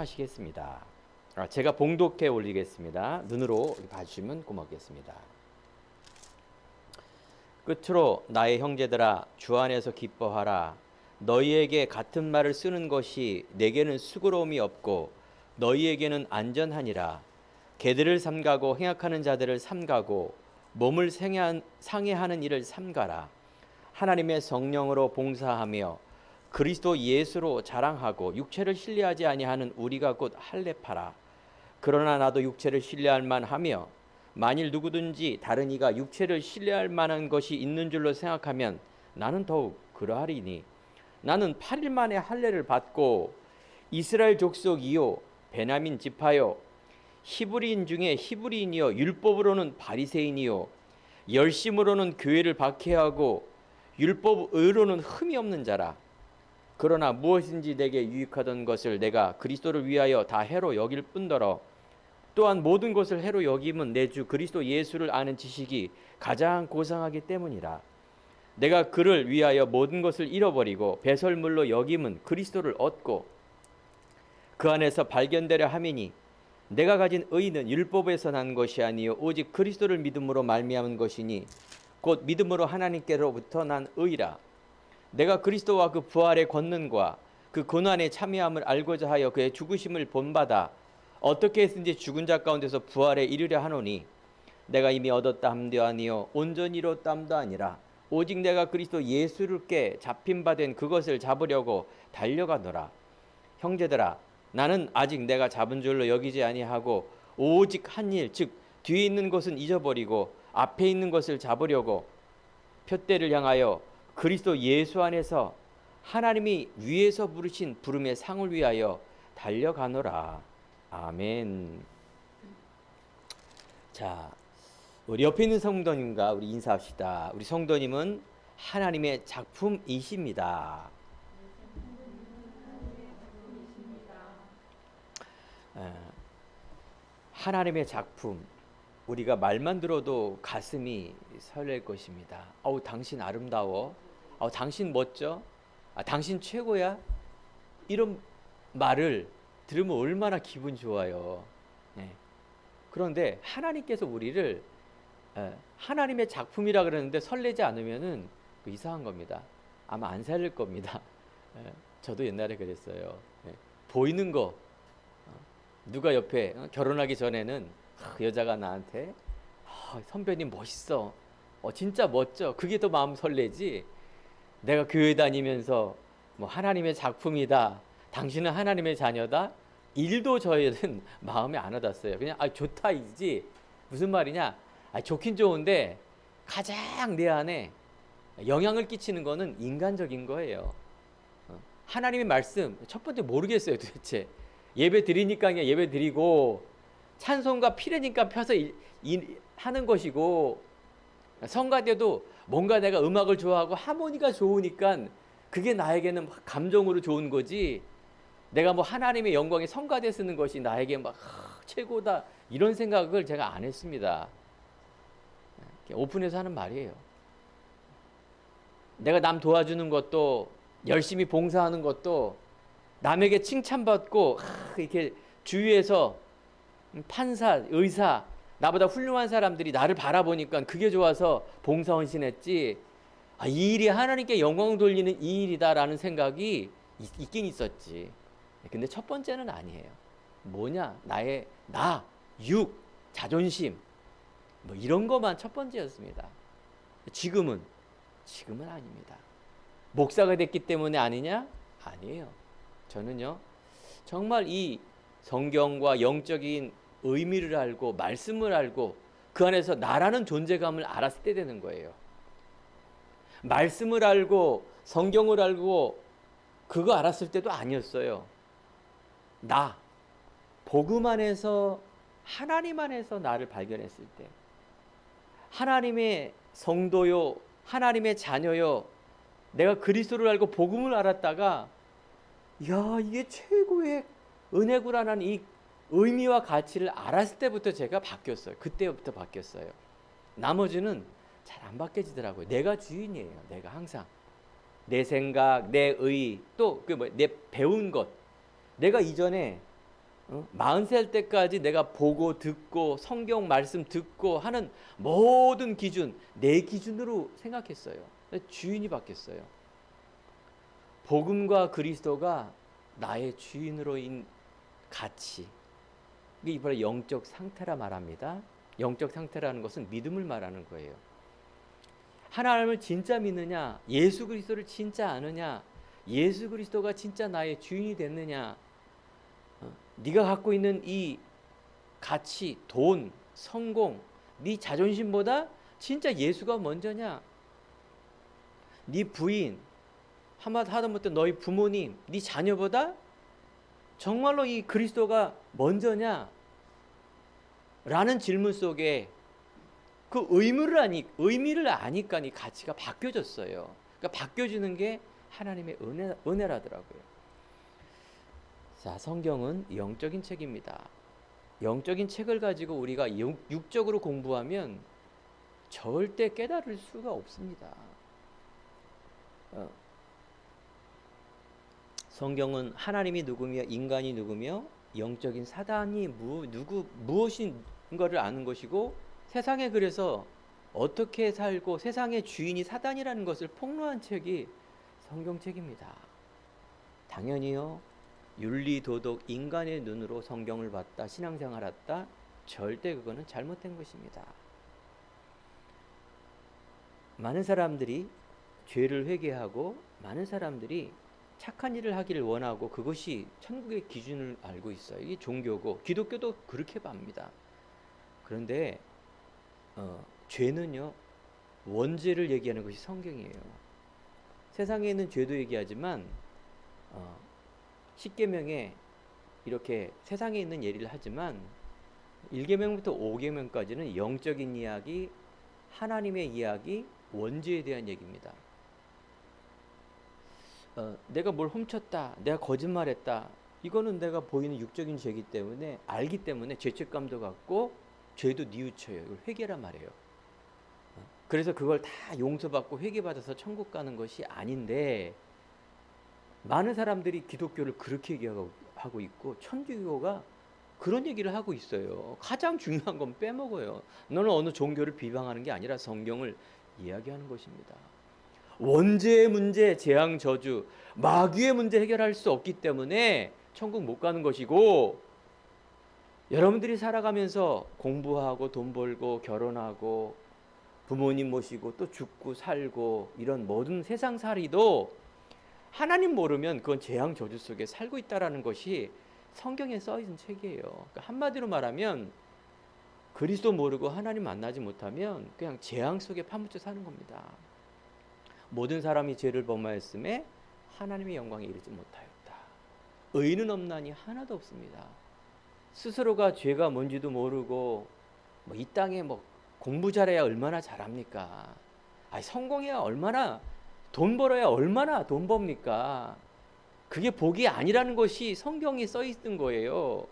하시겠습니다. 제가 봉독해 올리겠습니다. 눈으로 봐주시면 고맙겠습니다. 끝으로 나의 형제들아 주 안에서 기뻐하라. 너희에게 같은 말을 쓰는 것이 내게는 수고로움이 없고 너희에게는 안전하니라. 개들을 삼가고 행악하는 자들을 삼가고 몸을 상해하는 일을 삼가라. 하나님의 성령으로 봉사하며 그리스도 예수로 자랑하고 육체를 신뢰하지 아니하는 우리가 곧 할례파라. 그러나 나도 육체를 신뢰할 만하며 만일 누구든지 다른 이가 육체를 신뢰할 만한 것이 있는 줄로 생각하면 나는 더욱 그러하리니 나는 8일 만에 할례를 받고 이스라엘 족속이요 베냐민 지파요 히브리인 중에 히브리인이요 율법으로는 바리새인이요 열심으로는 교회를 박해하고 율법의로는 흠이 없는 자라. 그러나 무엇인지 내게 유익하던 것을 내가 그리스도를 위하여 다 해로 여길 뿐더러 또한 모든 것을 해로 여김은 내 주 그리스도 예수를 아는 지식이 가장 고상하기 때문이라. 내가 그를 위하여 모든 것을 잃어버리고 배설물로 여김은 그리스도를 얻고 그 안에서 발견되려 함이니 내가 가진 의는 율법에서 난 것이 아니요 오직 그리스도를 믿음으로 말미암은 것이니 곧 믿음으로 하나님께로부터 난 의라. 내가 그리스도와 그 부활의 권능과 그 고난에 참여함을 알고자 하여 그의 죽으심을 본받아 어떻게 했든지 죽은 자 가운데서 부활에 이르려 하노니 내가 이미 얻었다 함도 아니요 온전히 이뤘다 함도 아니라 오직 내가 그리스도 예수께 잡힌 바 된 그것을 잡으려고 달려가노라. 형제들아 나는 아직 내가 잡은 줄로 여기지 아니하고 오직 한 일 즉 뒤에 있는 것은 잊어버리고 앞에 있는 것을 잡으려고 표대를 향하여 그리스도 예수 안에서 하나님이 위에서 부르신 부름의 상을 위하여 달려가노라. 아멘. 자, 우리 옆에 있는 성도님과 우리 인사합시다. 우리 성도님은 하나님의 작품이십니다. 하나님의 작품. 우리가 말만 들어도 가슴이 설렐 것입니다. 어우, 당신 아름다워. 당신 멋져. 당신 최고야. 이런 말을 들으면 얼마나 기분 좋아요. 네. 그런데 하나님께서 우리를 하나님의 작품이라 그러는데 설레지 않으면은 이상한 겁니다. 아마 안 살릴 겁니다. 저도 옛날에 그랬어요. 보이는 거 누가 옆에 결혼하기 전에는 여자가 나한테 선배님 멋있어. 진짜 멋져. 그게 더 마음 설레지. 내가 교회 다니면서 뭐 하나님의 작품이다. 당신은 하나님의 자녀다. 일도 저희는 마음에 안 와닿았어요. 그냥 좋다 이지. 무슨 말이냐? 좋긴 좋은데 가장 내 안에 영향을 끼치는 거는 인간적인 거예요. 하나님의 말씀 첫 번째 모르겠어요 도대체. 예배 드리니까 그냥 예배 드리고 찬송가 피레니까 펴서 하는 것이고 성가대도 뭔가 내가 음악을 좋아하고 하모니가 좋으니까 그게 나에게는 감정으로 좋은 거지. 내가 뭐 하나님의 영광에 성가대 쓰는 것이 나에게 막 최고다 이런 생각을 제가 안 했습니다. 오픈해서 하는 말이에요. 내가 남 도와주는 것도 열심히 봉사하는 것도 남에게 칭찬받고 이렇게 주위에서 판사, 의사, 나보다 훌륭한 사람들이 나를 바라보니까 그게 좋아서 봉사헌신했지. 이 일이 하나님께 영광 돌리는 이 일이다라는 생각이 있긴 있었지. 근데 첫 번째는 아니에요. 뭐냐? 나의 육, 자존심 뭐 이런 것만 첫 번째였습니다. 지금은 아닙니다. 목사가 됐기 때문에 아니냐? 아니에요. 저는요 정말 이 성경과 영적인 의미를 알고 말씀을 알고 그 안에서 나라는 존재감을 알았을 때 되는 거예요. 말씀을 알고 성경을 알고 그거 알았을 때도 아니었어요. 복음 안에서 하나님 안에서 나를 발견했을 때 하나님의 성도요 하나님의 자녀요 내가 그리스도를 알고 복음을 알았다가 이게 최고의 은혜구라는 이 의미와 가치를 알았을 때부터 제가 바뀌었어요. 그때부터 바뀌었어요. 나머지는 잘 안 바뀌어지더라고요. 내가 주인이에요. 내가 항상 내 생각, 내 의, 또 내 배운 것. 내가 이전에 40살 때까지 내가 보고 듣고 성경 말씀 듣고 하는 모든 기준, 내 기준으로 생각했어요. 주인이 바뀌었어요. 복음과 그리스도가 나의 주인으로인 가치. 이게 바로 영적 상태라 말합니다. 영적 상태라는 것은 믿음을 말하는 거예요. 하나님을 진짜 믿느냐, 예수 그리스도를 진짜 아느냐, 예수 그리스도가 진짜 나의 주인이 됐느냐, 네가 갖고 있는 이 가치, 돈, 성공, 네 자존심보다 진짜 예수가 먼저냐, 네 부인, 하다못해 너희 부모님, 네 자녀보다 정말로 이 그리스도가 먼저냐? 라는 질문 속에 그 의미를 아니까 이 가치가 바뀌어졌어요. 그러니까 바뀌어지는 게 하나님의 은혜라더라고요. 자, 성경은 영적인 책입니다. 영적인 책을 가지고 우리가 육적으로 공부하면 절대 깨달을 수가 없습니다. 성경은 하나님이 누구며 인간이 누구며 영적인 사단이 무엇인 것을 아는 것이고, 세상에 그래서 어떻게 살고 세상의 주인이 사단이라는 것을 폭로한 책이 성경책입니다. 당연히요, 윤리, 도덕, 인간의 눈으로 성경을 봤다, 신앙생활했다, 절대 그거는 잘못된 것입니다. 많은 사람들이 죄를 회개하고 많은 사람들이 착한 일을 하기를 원하고 그것이 천국의 기준을 알고 있어요. 이게 종교고 기독교도 그렇게 봅니다. 그런데 죄는요, 원죄를 얘기하는 것이 성경이에요. 세상에 있는 죄도 얘기하지만 십계명에 이렇게 세상에 있는 예를 하지만 1계명부터 5계명까지는 영적인 이야기, 하나님의 이야기, 원죄에 대한 얘기입니다. 내가 뭘 훔쳤다, 내가 거짓말했다, 이거는 내가 보이는 육적인 죄이기 때문에 알기 때문에 죄책감도 갖고 죄도 뉘우쳐요. 이걸 회개란 말이에요. 그래서 그걸 다 용서받고 회개받아서 천국 가는 것이 아닌데, 많은 사람들이 기독교를 그렇게 얘기하고 있고 천주교가 그런 얘기를 하고 있어요. 가장 중요한 건 빼먹어요. 너는 어느 종교를 비방하는 게 아니라 성경을 이야기하는 것입니다. 원죄의 문제, 재앙, 저주, 마귀의 문제 해결할 수 없기 때문에 천국 못 가는 것이고, 여러분들이 살아가면서 공부하고 돈 벌고 결혼하고 부모님 모시고 또 죽고 살고 이런 모든 세상살이도 하나님 모르면 그건 재앙, 저주 속에 살고 있다는 것이 성경에 써있는 책이에요. 그러니까 한마디로 말하면 그리스도 모르고 하나님 만나지 못하면 그냥 재앙 속에 파묻혀 사는 겁니다. 모든 사람이 죄를 범하였음에 하나님의 영광에 이르지 못하였다. 의인은 없나니 하나도 없습니다. 스스로가 죄가 뭔지도 모르고 이 땅에 공부 잘해야 얼마나 잘합니까? 성공해야 얼마나, 돈 벌어야 얼마나 돈 법니까? 그게 복이 아니라는 것이 성경에 써 있는 거예요.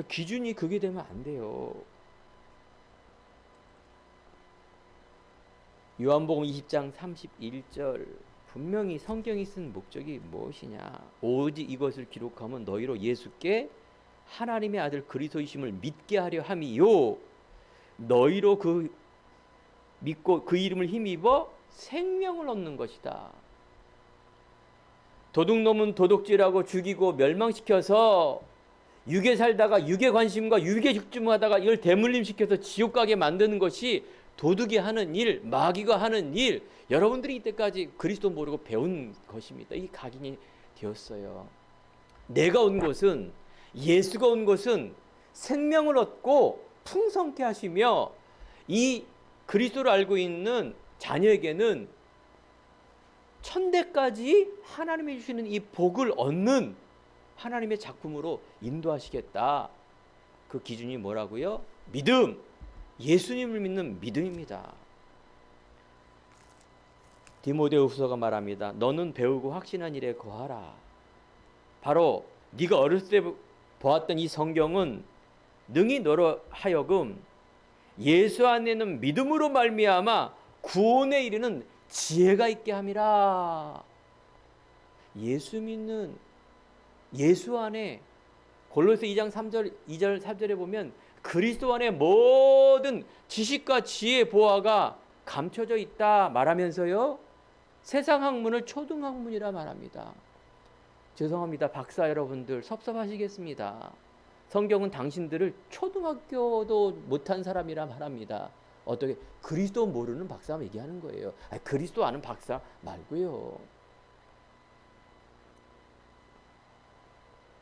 기준이 그게 되면 안 돼요. 요한복음 20장 31절, 분명히 성경이 쓴 목적이 무엇이냐? 오직 이것을 기록하면 너희로 예수께 하나님의 아들 그리스도이심을 믿게 하려 함이요, 너희로 그 믿고 그 이름을 힘입어 생명을 얻는 것이다. 도둑놈은 도둑질하고 죽이고 멸망시켜서 육에 살다가 육의 관심과 육의 집중하다가 이걸 대물림시켜서 지옥 가게 만드는 것이 도둑이 하는 일, 마귀가 하는 일, 여러분들이 이때까지 그리스도 모르고 배운 것입니다. 이게 각인이 되었어요. 내가 온 것은, 예수가 온 것은 생명을 얻고 풍성케 하시며, 이 그리스도를 알고 있는 자녀에게는 천대까지 하나님이 주시는 이 복을 얻는 하나님의 작품으로 인도하시겠다. 그 기준이 뭐라고요? 믿음, 예수님을 믿는 믿음입니다. 디모데후서가 말합니다. 너는 배우고 확신한 일에 거하라. 바로 네가 어렸을 때 보았던 이 성경은 능히 너로 하여금 예수 안에는 믿음으로 말미암아 구원에 이르는 지혜가 있게 함이라. 예수 믿는 예수 안에 골로새 2장 3절 2절 3절에 보면 그리스도 안에 모든 지식과 지혜 보화가 감춰져 있다 말하면서요. 세상 학문을 초등학문이라 말합니다. 죄송합니다. 박사 여러분들 섭섭하시겠습니다. 성경은 당신들을 초등학교도 못한 사람이라 말합니다. 어떻게 그리스도 모르는 박사 얘기하는 거예요. 아니, 그리스도 아는 박사 말고요.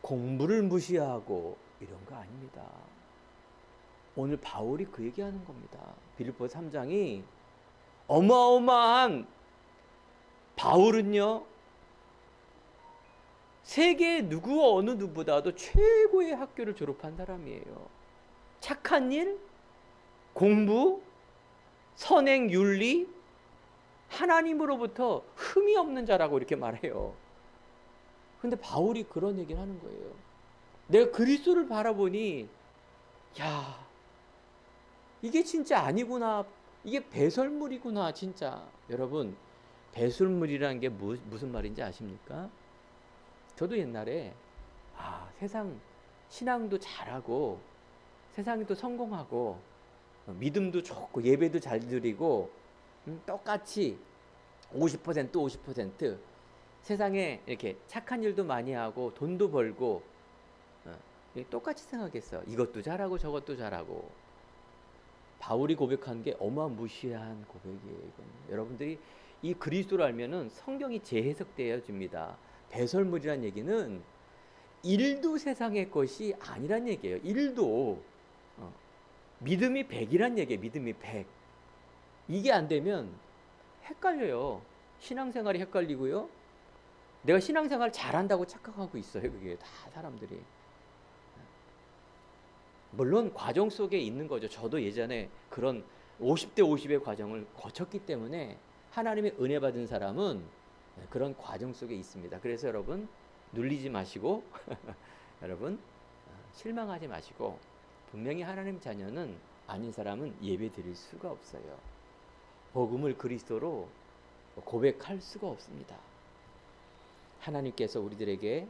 공부를 무시하고 이런 거 아닙니다. 오늘 바울이 그 얘기하는 겁니다. 빌립보 3장이 어마어마한 바울은요. 세계 누구 어느 누구보다도 최고의 학교를 졸업한 사람이에요. 착한 일, 공부, 선행, 윤리, 하나님으로부터 흠이 없는 자라고 이렇게 말해요. 근데 바울이 그런 얘기를 하는 거예요. 내가 그리스도를 바라보니 야, 이게 진짜 아니구나. 이게 배설물이구나 진짜. 여러분, 배설물이라는 게 무슨 말인지 아십니까? 저도 옛날에 세상 신앙도 잘하고 세상에도 성공하고 믿음도 좋고 예배도 잘 드리고 똑같이 50% 50% 세상에 이렇게 착한 일도 많이 하고 돈도 벌고 똑같이 생각했어. 이것도 잘하고 저것도 잘하고. 바울이 고백한 게 어마무시한 고백이에요. 이건. 여러분들이 이 그리스도를 알면은 성경이 재해석되어집니다. 배설물이란 얘기는 일도 세상의 것이 아니란 얘기예요. 일도 믿음이 100이란 얘기예요. 믿음이 100. 이게 안 되면 헷갈려요. 신앙생활이 헷갈리고요. 내가 신앙생활 잘한다고 착각하고 있어요. 그게 다 사람들이. 물론 과정 속에 있는 거죠. 저도 예전에 그런 50대 50의 과정을 거쳤기 때문에 하나님의 은혜 받은 사람은 그런 과정 속에 있습니다. 그래서 여러분 눌리지 마시고 여러분 실망하지 마시고 분명히 하나님 자녀는 아닌 사람은 예배 드릴 수가 없어요. 복음을 그리스도로 고백할 수가 없습니다. 하나님께서 우리들에게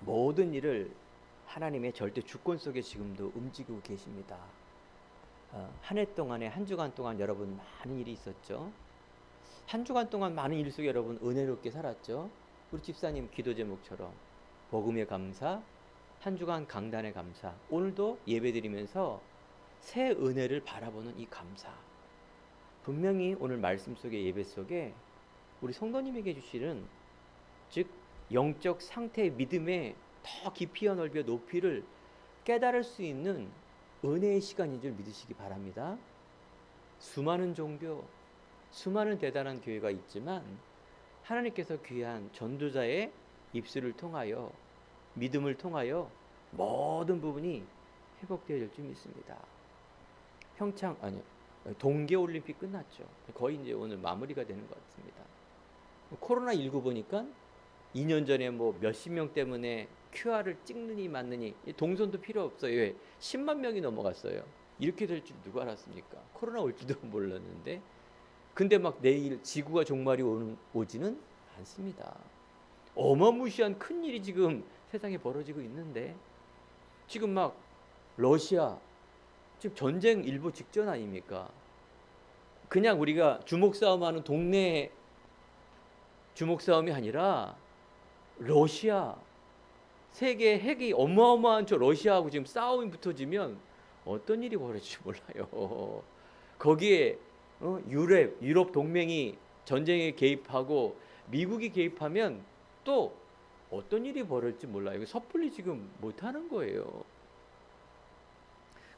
모든 일을 하나님의 절대 주권 속에 지금도 움직이고 계십니다. 한 해 동안에 한 주간 동안 여러분 많은 일이 있었죠. 한 주간 동안 많은 일 속에 여러분 은혜롭게 살았죠. 우리 집사님 기도 제목처럼 복음의 감사, 한 주간 강단의 감사, 오늘도 예배드리면서 새 은혜를 바라보는 이 감사. 분명히 오늘 말씀 속에 예배 속에 우리 성도님에게 주시는 즉 영적 상태의 믿음의 더 깊이와 넓이와 높이를 깨달을 수 있는 은혜의 시간인 줄 믿으시기 바랍니다. 수많은 종교, 수많은 대단한 교회가 있지만 하나님께서 귀한 전도자의 입술을 통하여 믿음을 통하여 모든 부분이 회복되어질 줄 믿습니다. 동계올림픽 끝났죠. 거의 이제 오늘 마무리가 되는 것 같습니다. 코로나19 보니까 2년 전에 뭐 몇십 명 때문에 QR을 찍느니 맞느니 동선도 필요 없어요. 왜? 10만 명이 넘어갔어요. 이렇게 될 줄 누가 알았습니까? 코로나 올지도 몰랐는데. 근데 막 내일 지구가 종말이 오지는 않습니다. 어마무시한 큰일이 지금 세상에 벌어지고 있는데 지금 막 러시아 지금 전쟁 일보 직전 아닙니까? 그냥 우리가 주먹 싸움하는 동네 주먹 싸움이 아니라 러시아 세계 핵이 어마어마한 저 러시아하고 지금 싸움이 붙어지면 어떤 일이 벌어질지 몰라요. 거기에 유럽 동맹이 전쟁에 개입하고 미국이 개입하면 또 어떤 일이 벌어질지 몰라요. 섣불리 지금 못하는 거예요.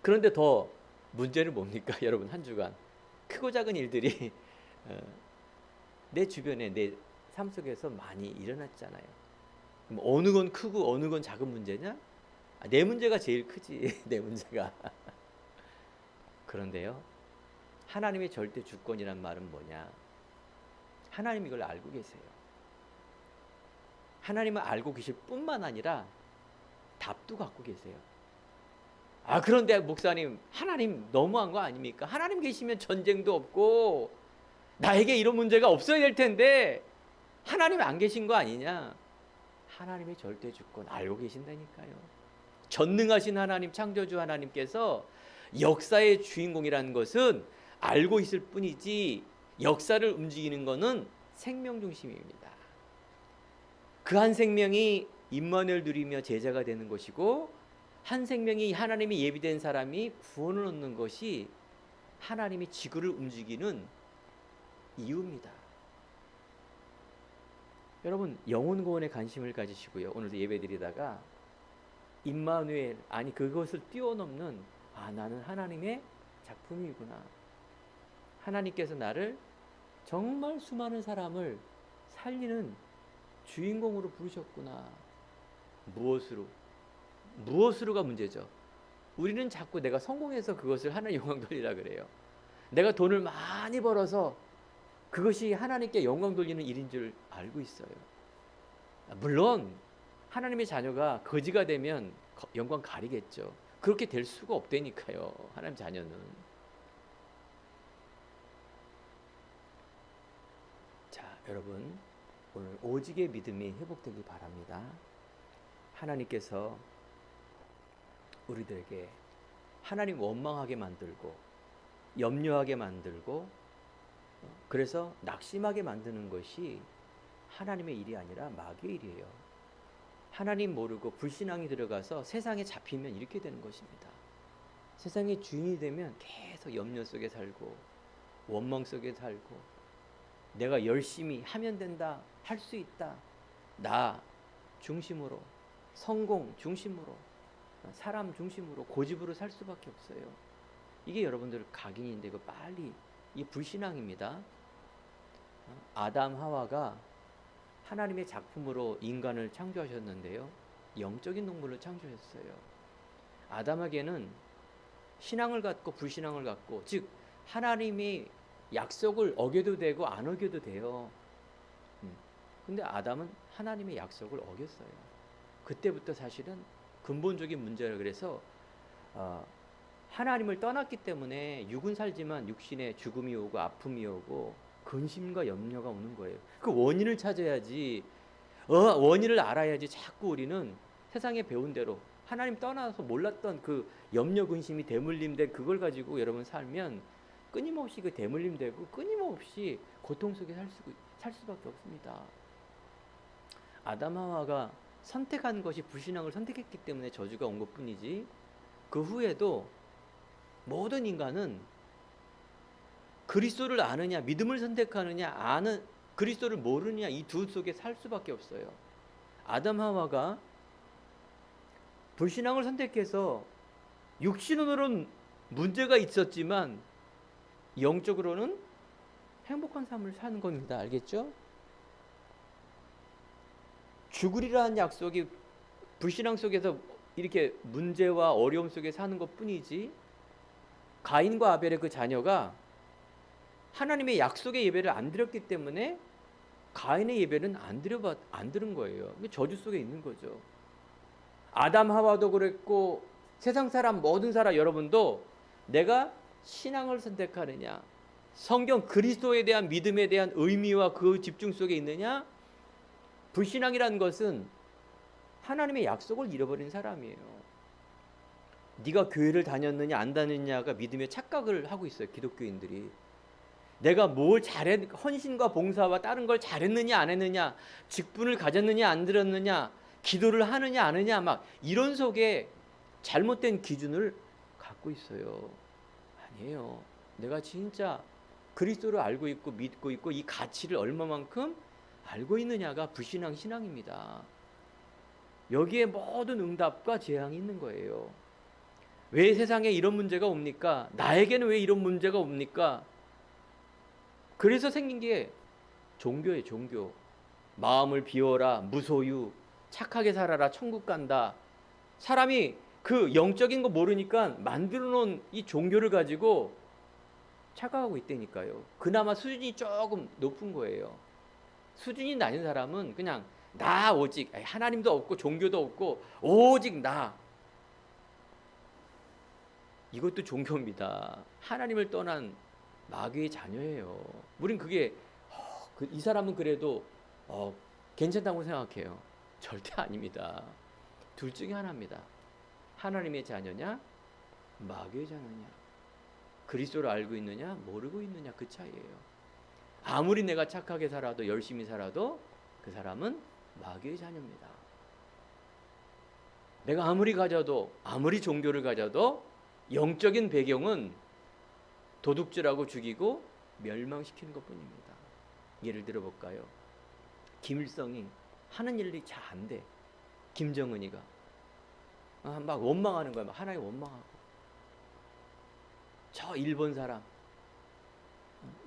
그런데 더 문제는 뭡니까? 여러분 한 주간 크고 작은 일들이 내 주변에 내 삶 속에서 많이 일어났잖아요. 그럼 어느 건 크고 어느 건 작은 문제냐? 내 문제가 제일 크지. 내 문제가. 그런데요. 하나님의 절대 주권이란 말은 뭐냐? 하나님 이걸 알고 계세요. 하나님을 알고 계실 뿐만 아니라 답도 갖고 계세요. 그런데 목사님, 하나님 너무한 거 아닙니까? 하나님 계시면 전쟁도 없고 나에게 이런 문제가 없어야 될 텐데 하나님 안 계신 거 아니냐? 하나님의 절대 주권 알고 계신다니까요. 전능하신 하나님, 창조주 하나님께서 역사의 주인공이라는 것은 알고 있을 뿐이지 역사를 움직이는 것은 생명 중심입니다. 그 한 생명이 임마누엘 누리며 제자가 되는 것이고, 한 생명이 하나님이 예비된 사람이 구원을 얻는 것이 하나님이 지구를 움직이는 이유입니다. 여러분, 영혼 구원에 관심을 가지시고요. 오늘도 예배드리다가 임마누엘, 아니 그것을 뛰어넘는, 나는 하나님의 작품이구나. 하나님께서 나를 정말 수많은 사람을 살리는 주인공으로 부르셨구나. 무엇으로? 무엇으로가 문제죠. 우리는 자꾸 내가 성공해서 그것을 하나님 영광 돌리라 그래요. 내가 돈을 많이 벌어서 그것이 하나님께 영광 돌리는 일인 줄 알고 있어요. 물론 하나님의 자녀가 거지가 되면 영광 가리겠죠. 그렇게 될 수가 없다니까요. 하나님 자녀는. 자, 여러분, 오늘 오직의 믿음이 회복되길 바랍니다. 하나님께서 우리들에게 하나님 원망하게 만들고 염려하게 만들고 그래서 낙심하게 만드는 것이 하나님의 일이 아니라 마귀의 일이에요. 하나님 모르고 불신앙이 들어가서 세상에 잡히면 이렇게 되는 것입니다. 세상의 주인이 되면 계속 염려 속에 살고 원망 속에 살고, 내가 열심히 하면 된다, 할 수 있다, 나 중심으로, 성공 중심으로, 사람 중심으로, 고집으로 살 수밖에 없어요. 이게 여러분들 각인인데 이거 빨리, 이게 불신앙입니다. 아담 하와가 하나님의 작품으로 인간을 창조하셨는데요, 영적인 동물을 창조했어요. 아담에게는 신앙을 갖고 불신앙을 갖고, 즉 하나님이 약속을 어겨도 되고 안 어겨도 돼요. 근데 아담은 하나님의 약속을 어겼어요. 그때부터 사실은 근본적인 문제라. 그래서 하나님을 떠났기 때문에 육은 살지만 육신에 죽음이 오고 아픔이 오고 근심과 염려가 오는 거예요. 그 원인을 찾아야지, 원인을 알아야지. 자꾸 우리는 세상에 배운 대로 하나님 떠나서 몰랐던 그 염려 근심이 대물림된 그걸 가지고 여러분 살면 끊임없이 그 대물림되고 끊임없이 고통 속에 살 수밖에 없습니다. 아담 하와가 선택한 것이 불신앙을 선택했기 때문에 저주가 온 것뿐이지, 그 후에도 모든 인간은 그리스도를 아느냐, 믿음을 선택하느냐, 그리스도를 모르느냐, 이 두 속에 살 수밖에 없어요. 아담 하와가 불신앙을 선택해서 육신으로는 문제가 있었지만 영적으로는 행복한 삶을 사는 겁니다. 알겠죠? 죽으리라는 약속이 불신앙 속에서 이렇게 문제와 어려움 속에 사는 것뿐이지, 가인과 아벨의 그 자녀가 하나님의 약속의 예배를 안 드렸기 때문에 가인의 예배는 안 들은 거예요. 저주 속에 있는 거죠. 아담 하와도 그랬고 세상 사람, 모든 사람, 여러분도 내가 신앙을 선택하느냐, 성경 그리스도에 대한 믿음에 대한 의미와 그 집중 속에 있느냐. 불신앙이라는 것은 하나님의 약속을 잃어버린 사람이에요. 네가 교회를 다녔느냐 안 다녔느냐가 믿음의 착각을 하고 있어요, 기독교인들이. 내가 뭘 헌신과 봉사와 다른 걸 잘했느냐 안 했느냐, 직분을 가졌느냐 안 들었느냐, 기도를 하느냐 안 하느냐, 막 이런 속에 잘못된 기준을 갖고 있어요. 아니에요. 내가 진짜 그리스도를 알고 있고 믿고 있고 이 가치를 얼마만큼 알고 있느냐가 불신앙 신앙입니다. 여기에 모든 응답과 재앙이 있는 거예요. 왜 세상에 이런 문제가 옵니까? 나에게는 왜 이런 문제가 옵니까? 그래서 생긴 게 종교예요, 종교. 마음을 비워라, 무소유, 착하게 살아라, 천국 간다. 사람이 그 영적인 거 모르니까 만들어 놓은 이 종교를 가지고 착각하고 있다니까요. 그나마 수준이 조금 높은 거예요. 수준이 낮은 사람은 그냥 나 오직, 하나님도 없고 종교도 없고 오직 나, 이것도 종교입니다. 하나님을 떠난 마귀의 자녀예요. 우린 그게 이 사람은 그래도 괜찮다고 생각해요. 절대 아닙니다. 둘 중에 하나입니다. 하나님의 자녀냐, 마귀의 자녀냐. 그리스도를 알고 있느냐, 모르고 있느냐, 그 차이예요. 아무리 내가 착하게 살아도, 열심히 살아도 그 사람은 마귀의 자녀입니다. 내가 아무리 가져도, 아무리 종교를 가져도 영적인 배경은 도둑질하고 죽이고 멸망시키는 것뿐입니다. 예를 들어 볼까요? 김일성이 하는 일이 잘 안 돼. 김정은이가 막 원망하는 거야. 막 하나님 원망하고. 저 일본 사람,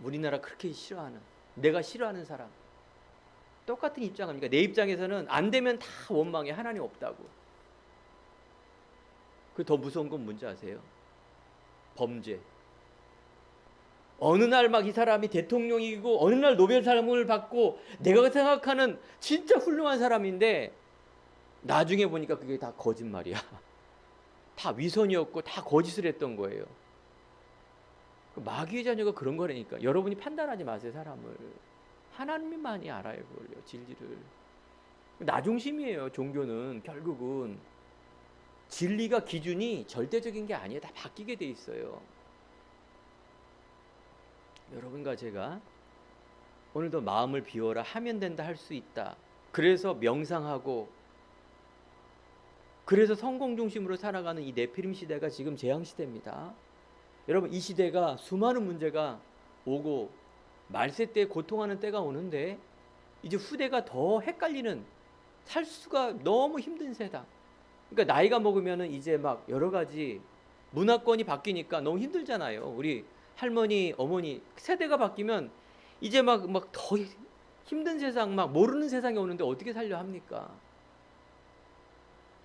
우리나라 그렇게 싫어하는, 내가 싫어하는 사람, 똑같은 입장 아닙니까? 내 입장에서는 안 되면 다 원망해. 하나님 없다고. 그 더 무서운 건 뭔지 아세요? 범죄. 어느 날 막 이 사람이 대통령이고 어느 날 노벨상을 받고 내가 생각하는 진짜 훌륭한 사람인데 나중에 보니까 그게 다 거짓말이야. 다 위선이었고 다 거짓을 했던 거예요. 마귀의 자녀가 그런 거라니까. 여러분이 판단하지 마세요, 사람을. 하나님만이 알아요, 그걸요, 진리를. 나중심이에요, 종교는. 결국은 진리가 기준이 절대적인 게 아니에요. 다 바뀌게 돼 있어요. 여러분과 제가 오늘도 마음을 비워라, 하면 된다, 할 수 있다. 그래서 명상하고, 그래서 성공 중심으로 살아가는 이 네피림 시대가 지금 재앙 시대입니다. 여러분, 이 시대가 수많은 문제가 오고 말세 때 고통하는 때가 오는데 이제 후대가 더 헷갈리는, 살 수가 너무 힘든 세상. 그러니까 나이가 먹으면은 이제 막 여러 가지 문화권이 바뀌니까 너무 힘들잖아요. 우리 할머니, 어머니 세대가 바뀌면 이제 막 더 힘든 세상, 막 모르는 세상이 오는데 어떻게 살려 합니까?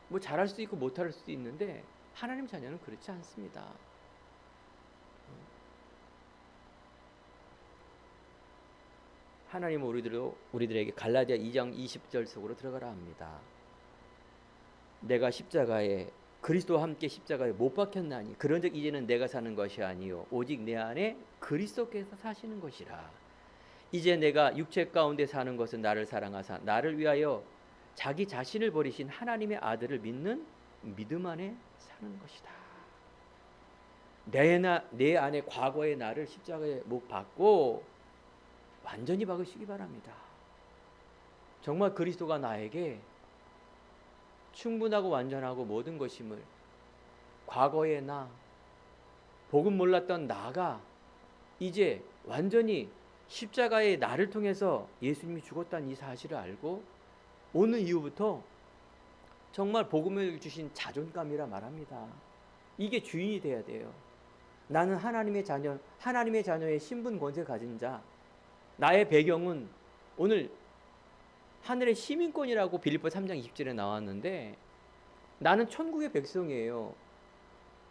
뭐 잘할 수 있고 못할 수도 있는데 하나님 자녀는 그렇지 않습니다. 하나님은 우리들에게 갈라디아 2장 20절 속으로 들어가라 합니다. 내가 십자가에 그리스도와 함께 십자가에 못 박혔나니 그런즉 이제는 내가 사는 것이 아니요 오직 내 안에 그리스도께서 사시는 것이라. 이제 내가 육체 가운데 사는 것은 나를 사랑하사 나를 위하여 자기 자신을 버리신 하나님의 아들을 믿는 믿음 안에 사는 것이다. 내 안에 과거의 나를 십자가에 못 박고 완전히 박으시기 바랍니다. 정말 그리스도가 나에게 충분하고 완전하고 모든 것임을, 과거의 나, 복음 몰랐던 나가 이제 완전히 십자가의 나를 통해서 예수님이 죽었다는 이 사실을 알고 오늘 이후부터 정말 복음을 주신 자존감이라 말합니다. 이게 주인이 돼야 돼요. 나는 하나님의 자녀, 하나님의 자녀의 신분 권세 가진 자. 나의 배경은 오늘 하늘의 시민권이라고 빌립보 3장 20절에 나왔는데 나는 천국의 백성이에요.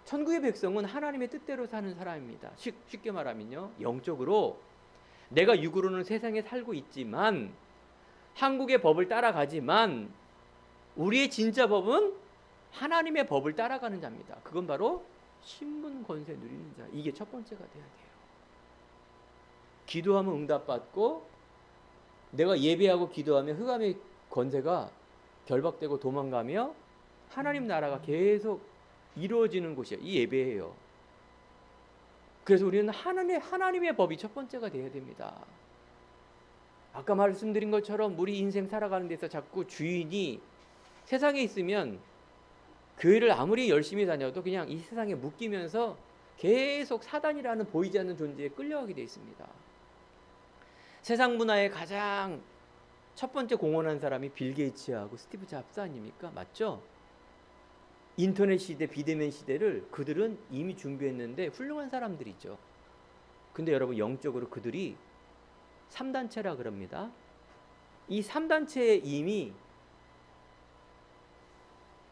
천국의 백성은 하나님의 뜻대로 사는 사람입니다. 쉽게 말하면요, 영적으로 내가 육으로는 세상에 살고 있지만 한국의 법을 따라가지만 우리의 진짜 법은 하나님의 법을 따라가는 자입니다. 그건 바로 신분 권세 누리는 자. 이게 첫 번째가 돼야 돼요. 기도하면 응답받고 내가 예배하고 기도하면 흑암의 권세가 결박되고 도망가며 하나님 나라가 계속 이루어지는 곳이에요. 이 예배예요. 그래서 우리는 하나님의 법이 첫 번째가 돼야 됩니다. 아까 말씀드린 것처럼 우리 인생 살아가는 데서 자꾸 주인이 세상에 있으면 교회를 아무리 열심히 다녀도 그냥 이 세상에 묶이면서 계속 사단이라는 보이지 않는 존재에 끌려가게 되어 있습니다. 세상 문화에 가장 첫 번째 공헌한 사람이 빌 게이츠하고 스티브 잡스 아닙니까? 맞죠? 인터넷 시대, 비대면 시대를 그들은 이미 준비했는데 훌륭한 사람들이죠. 근데 여러분, 영적으로 그들이 3단체라 그럽니다. 이 3단체에 이미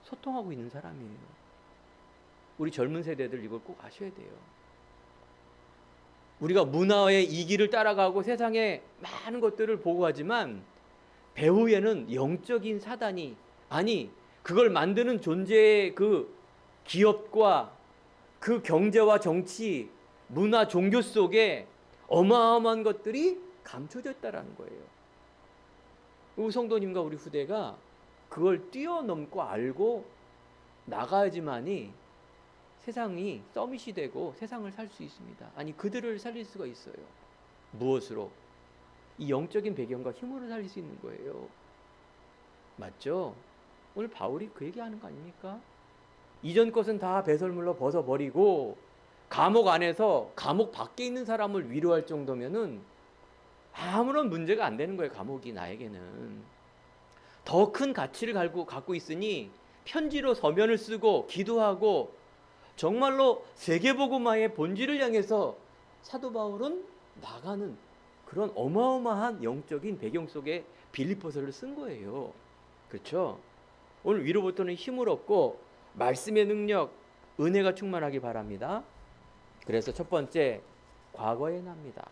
소통하고 있는 사람이에요. 우리 젊은 세대들 이걸 꼭 아셔야 돼요. 우리가 문화의 이 길을 따라가고 세상에 많은 것들을 보고 하지만 배후에는 영적인 사단이, 아니 그걸 만드는 존재의 그 기업과 그 경제와 정치, 문화, 종교 속에 어마어마한 것들이 감춰져 있다라는 거예요. 우리 성도님과 우리 후대가 그걸 뛰어넘고 알고 나가야지만이 세상이 서밋이 되고 세상을 살 수 있습니다. 아니, 그들을 살릴 수가 있어요. 무엇으로? 이 영적인 배경과 힘으로 살릴 수 있는 거예요. 맞죠? 오늘 바울이 그 얘기하는 거 아닙니까? 이전 것은 다 배설물로 벗어버리고 감옥 안에서 감옥 밖에 있는 사람을 위로할 정도면은 아무런 문제가 안 되는 거예요. 감옥이 나에게는 더 큰 가치를 갖고 있으니 편지로 서면을 쓰고 기도하고 정말로 세계복음화의 본질을 향해서 사도 바울은 나가는 그런 어마어마한 영적인 배경 속에 빌립보서를 쓴 거예요. 그렇죠? 오늘 위로부터는 힘을 얻고 말씀의 능력, 은혜가 충만하기 바랍니다. 그래서 첫 번째, 과거에 납니다.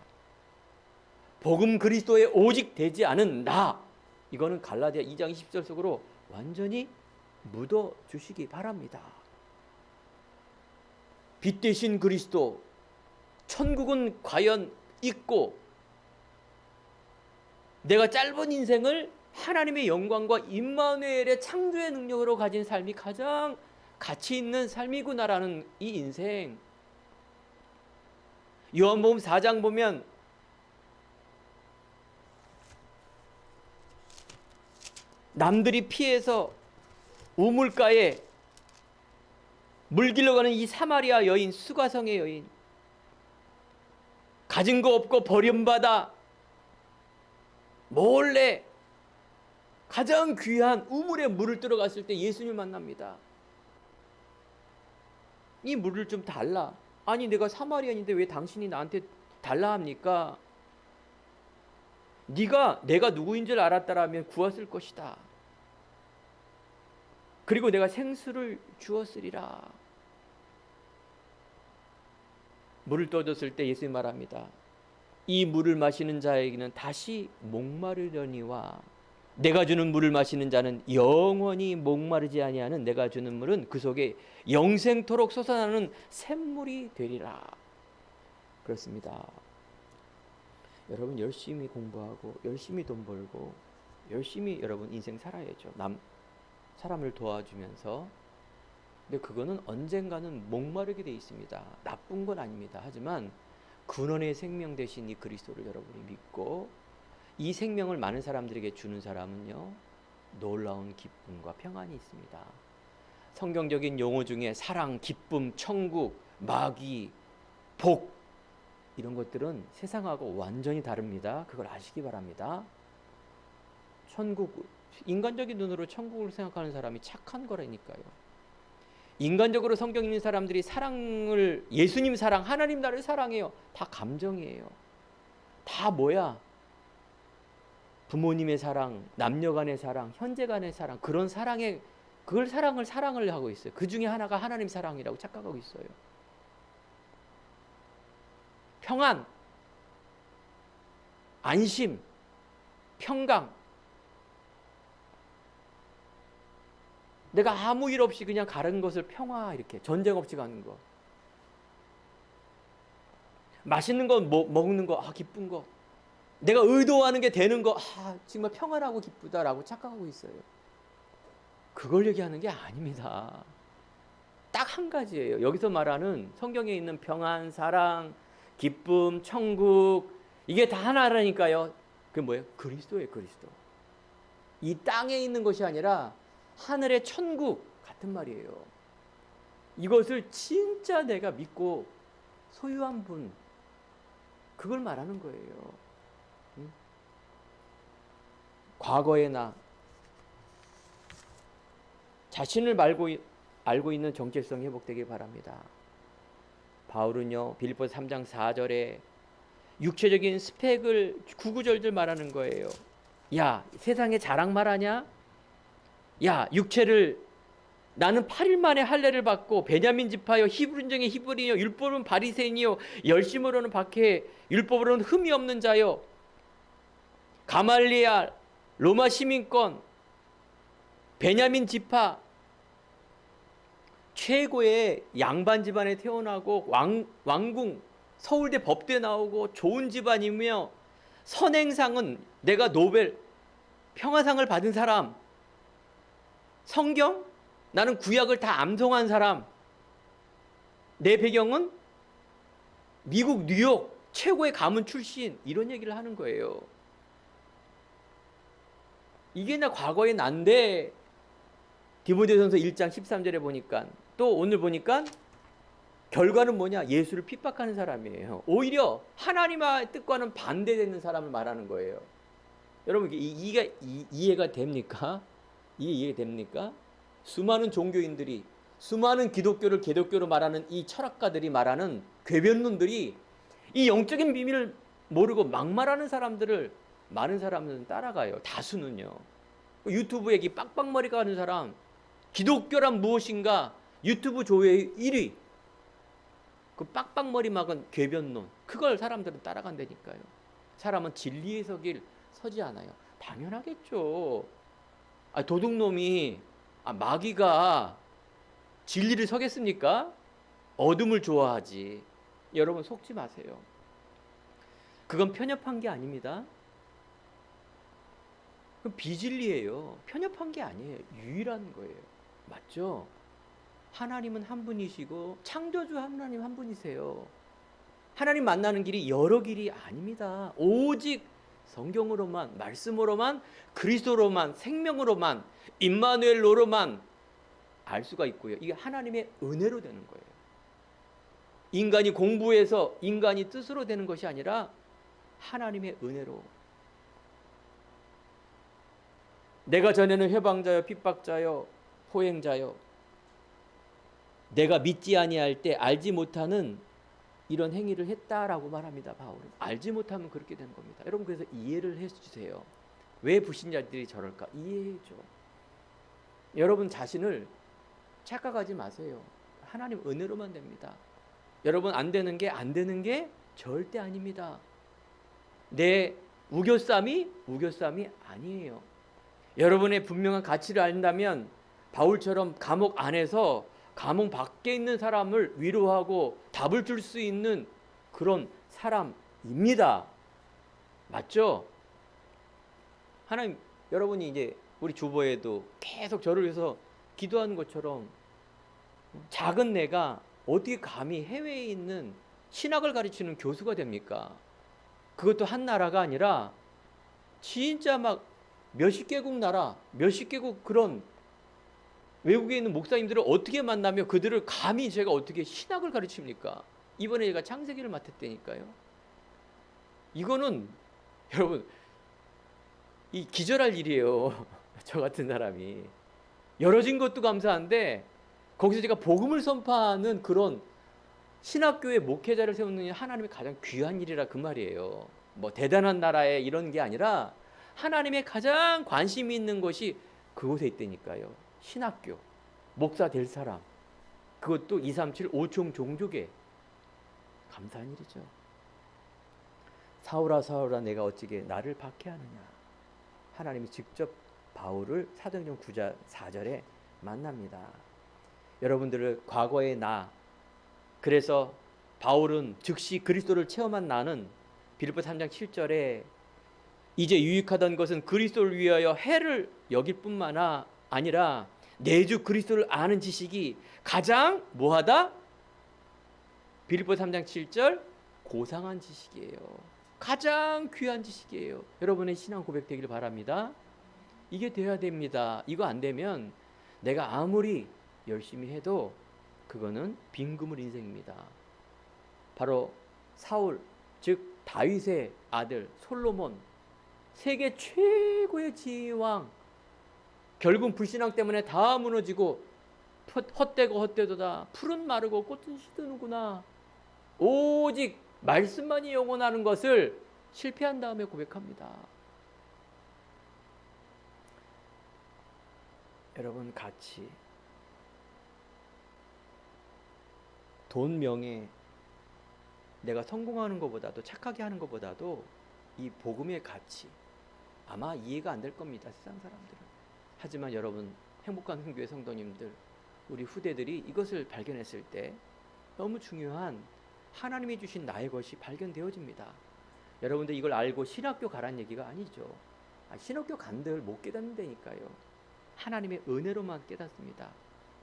복음 그리스도에 오직 되지 않은 나, 이거는 갈라디아 2장 20절 속으로 완전히 묻어 주시기 바랍니다. 빛 대신 그리스도, 천국은 과연 있고 내가 짧은 인생을 하나님의 영광과 임마누엘의 창조의 능력으로 가진 삶이 가장 가치 있는 삶이구나라는 이 인생. 요한복음 4장 보면 남들이 피해서 우물가에 물 길러 가는 이 사마리아 여인, 수가성의 여인, 가진 거 없고 버림받아 몰래 가장 귀한 우물에 물을 들어갔을 때 예수님을 만납니다. 이 물을 좀 달라. 아니, 내가 사마리아인데 왜 당신이 나한테 달라 합니까? 네가 내가 누구인 줄 알았다라면 구웠을 것이다. 그리고 내가 생수를 주었으리라. 물을 떠줬을 때 예수님이 말합니다. 이 물을 마시는 자에게는 다시 목마르려니와 내가 주는 물을 마시는 자는 영원히 목마르지 아니하는 내가 주는 물은 그 속에 영생토록 솟아나는 샘물이 되리라. 그렇습니다. 여러분 열심히 공부하고 열심히 돈 벌고 열심히 여러분 인생 살아야죠. 사람을 도와주면서. 근데 그거는 언젠가는 목마르게 돼 있습니다. 나쁜 건 아닙니다. 하지만 근원의 생명 대신 이 그리스도를 여러분이 믿고 이 생명을 많은 사람들에게 주는 사람은요, 놀라운 기쁨과 평안이 있습니다. 성경적인 용어 중에 사랑, 기쁨, 천국, 마귀, 복, 이런 것들은 세상하고 완전히 다릅니다. 그걸 아시기 바랍니다. 천국, 인간적인 눈으로 천국을 생각하는 사람이 착한 거라니까요. 인간적으로 성경 읽는 사람들이 사랑을, 예수님 사랑, 하나님 나를 사랑해요. 다 감정이에요. 다 뭐야? 부모님의 사랑, 남녀 간의 사랑, 현재 간의 사랑, 그런 사랑에, 그걸 사랑을 하고 있어요. 그 중에 하나가 하나님 사랑이라고 착각하고 있어요. 평안, 안심, 평강. 내가 아무 일 없이 그냥 가는 것을 평화, 이렇게 전쟁 없이 가는 거. 맛있는 거 먹는 거, 기쁜 거. 내가 의도하는 게 되는 거, 정말 평안하고 기쁘다라고 착각하고 있어요. 그걸 얘기하는 게 아닙니다. 딱 한 가지예요. 여기서 말하는 성경에 있는 평안, 사랑, 기쁨, 천국, 이게 다 하나라니까요. 그게 뭐예요? 그리스도예요, 그리스도. 이 땅에 있는 것이 아니라 하늘의 천국 같은 말이에요. 이것을 진짜 내가 믿고 소유한 분, 그걸 말하는 거예요. 과거의 나, 자신을 알고 있는 정체성이 회복되길 바랍니다. 바울은요, 빌립보서 3장 4절에 육체적인 스펙을 구구절절 말하는 거예요. 야, 세상에 자랑 말하냐? 야, 육체를, 나는 8일 만에 할례를 받고 베냐민 지파요, 히브리인 중에 히브리요, 율법은 바리새인이요, 열심으로는 박해, 율법으로는 흠이 없는 자요, 가말리엘, 로마 시민권, 베냐민 지파, 최고의 양반 집안에 태어나고 왕궁, 서울대 법대 나오고 좋은 집안이며 선행상은 내가 노벨 평화상을 받은 사람, 성경, 나는 구약을 다 암송한 사람, 내 배경은 미국 뉴욕 최고의 가문 출신, 이런 얘기를 하는 거예요. 이게 나 과거의 난데, 디모데전서 1장 13절에 보니까, 또 오늘 보니까 결과는 뭐냐? 예수를 핍박하는 사람이에요. 오히려 하나님의 뜻과는 반대되는 사람을 말하는 거예요. 여러분, 이게 이해가 됩니까? 이해가 됩니까? 수많은 종교인들이, 수많은 기독교로 말하는 이 철학가들이 말하는 궤변론들이 이 영적인 비밀을 모르고 막말하는 사람들을 많은 사람들은 따라가요. 다수는요. 유튜브에 빡빡머리가 하는 사람, 기독교란 무엇인가 유튜브 조회의 1위, 그 빡빡머리 막은 궤변론, 그걸 사람들은 따라간다니까요. 사람은 진리의 길 서지 않아요. 당연하겠죠. 도둑놈이, 마귀가 진리를 서겠습니까? 어둠을 좋아하지. 여러분 속지 마세요. 그건 편협한 게 아닙니다. 그건 비진리예요. 편협한 게 아니에요. 유일한 거예요. 맞죠? 하나님은 한 분이시고 창조주 하나님 한 분이세요. 하나님 만나는 길이 여러 길이 아닙니다. 오직 성경으로만, 말씀으로만, 그리스도로만, 생명으로만, 임마누엘로로만 알 수가 있고요. 이게 하나님의 은혜로 되는 거예요. 인간이 공부해서 인간이 뜻으로 되는 것이 아니라 하나님의 은혜로. 내가 전에는 회방자요, 핍박자요, 포행자요, 내가 믿지 아니할 때 알지 못하는 이런 행위를 했다라고 말합니다. 바울은 알지 못하면 그렇게 되는 겁니다. 여러분, 그래서 이해를 해주세요. 왜 불신자들이 저럴까? 이해해줘. 여러분 자신을 착각하지 마세요. 하나님 은혜로만 됩니다. 여러분 안 되는 게 절대 아닙니다. 내 우겨쌈이 아니에요. 여러분의 분명한 가치를 안다면 바울처럼 감옥 안에서 감옥 밖에 있는 사람을 위로하고 답을 줄 수 있는 그런 사람입니다. 맞죠? 하나님, 여러분이 이제 우리 주보에도 계속 저를 위해서 기도하는 것처럼 작은 내가 어떻게 감히 해외에 있는 신학을 가르치는 교수가 됩니까? 그것도 한 나라가 아니라 진짜 막 몇십 개국 나라, 몇십 개국 그런 외국에 있는 목사님들을 어떻게 만나며 그들을 감히 제가 어떻게 신학을 가르칩니까? 이번에 제가 창세기를 맡았다니까요. 이거는 여러분 이 기절할 일이에요. 저 같은 사람이. 열어진 것도 감사한데 거기서 제가 복음을 선포하는 그런 신학교의 목회자를 세우는 하나님의 가장 귀한 일이라 그 말이에요. 뭐 대단한 나라에 이런 게 아니라 하나님의 가장 관심이 있는 것이 그곳에 있다니까요. 신학교, 목사 될 사람, 그것도 237 5총 종족에 감사한 일이죠. 사울아 사울아 내가 어찌게 나를 박해하느냐. 하나님이 직접 바울을 사도행전 9장 4절에 만납니다. 여러분들을 과거의 나, 그래서 바울은 즉시 그리스도를 체험한 나는 빌립보 3장 7절에 이제 유익하던 것은 그리스도를 위하여 해를 여길 뿐만 아니라 내 주 그리스도를 아는 지식이 가장 뭐하다? 빌립보 3장 7절 고상한 지식이에요. 가장 귀한 지식이에요. 여러분의 신앙 고백 되기를 바랍니다. 이게 돼야 됩니다. 이거 안 되면 내가 아무리 열심히 해도 그거는 빈그물 인생입니다. 바로 사울, 즉 다윗의 아들 솔로몬, 세계 최고의 지휘왕, 결국 불신앙 때문에 다 무너지고 헛되고 헛되도다. 풀은 마르고 꽃은 시드는구나. 오직 말씀만이 영원하는 것을 실패한 다음에 고백합니다. 여러분 가치, 돈, 명예, 내가 성공하는 것보다도 착하게 하는 것보다도 이 복음의 가치 아마 이해가 안 될 겁니다. 세상 사람들은. 하지만 여러분 행복한 흥교회 성도님들, 우리 후대들이 이것을 발견했을 때 너무 중요한 하나님이 주신 나의 것이 발견되어집니다. 여러분들 이걸 알고 신학교 가란 얘기가 아니죠. 신학교 간들 못 깨닫는다니까요. 하나님의 은혜로만 깨닫습니다.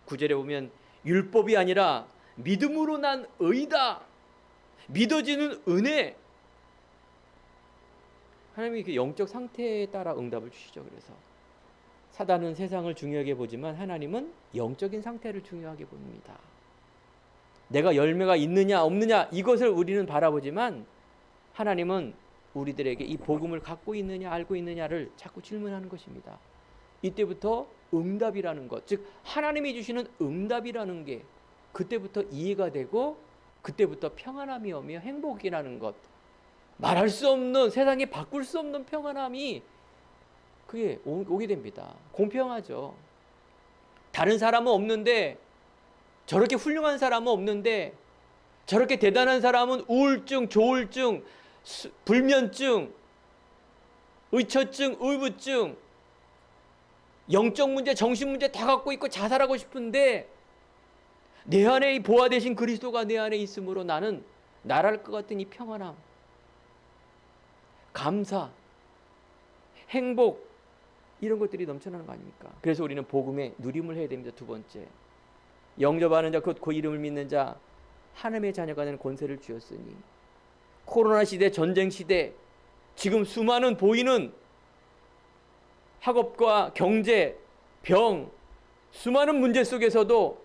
9절에 보면 율법이 아니라 믿음으로 난 의다. 믿어지는 은혜. 하나님이 그 영적 상태에 따라 응답을 주시죠. 그래서 사단은 세상을 중요하게 보지만 하나님은 영적인 상태를 중요하게 봅니다. 내가 열매가 있느냐 없느냐 이것을 우리는 바라보지만 하나님은 우리들에게 이 복음을 갖고 있느냐 알고 있느냐를 자꾸 질문하는 것입니다. 이때부터 응답이라는 것, 즉 하나님이 주시는 응답이라는 게 그때부터 이해가 되고 그때부터 평안함이 오며 행복이라는 것, 말할 수 없는, 세상에 바꿀 수 없는 평안함이 그게 오게 됩니다. 공평하죠. 다른 사람은 없는데, 저렇게 훌륭한 사람은 없는데, 저렇게 대단한 사람은 우울증, 조울증, 불면증, 의처증, 의부증, 영적 문제, 정신 문제 다 갖고 있고 자살하고 싶은데 내 안에 이 보화 되신 그리스도가 내 안에 있으므로 나는 날아갈 것 같은 이 평안함, 감사, 행복, 이런 것들이 넘쳐나는 거 아닙니까? 그래서 우리는 복음의 누림을 해야 됩니다. 두 번째, 영접하는 자 곧 그 이름을 믿는 자 하나님의 자녀가 되는 권세를 주었으니. 코로나 시대, 전쟁 시대, 지금 수많은 보이는 학업과 경제, 병, 수많은 문제 속에서도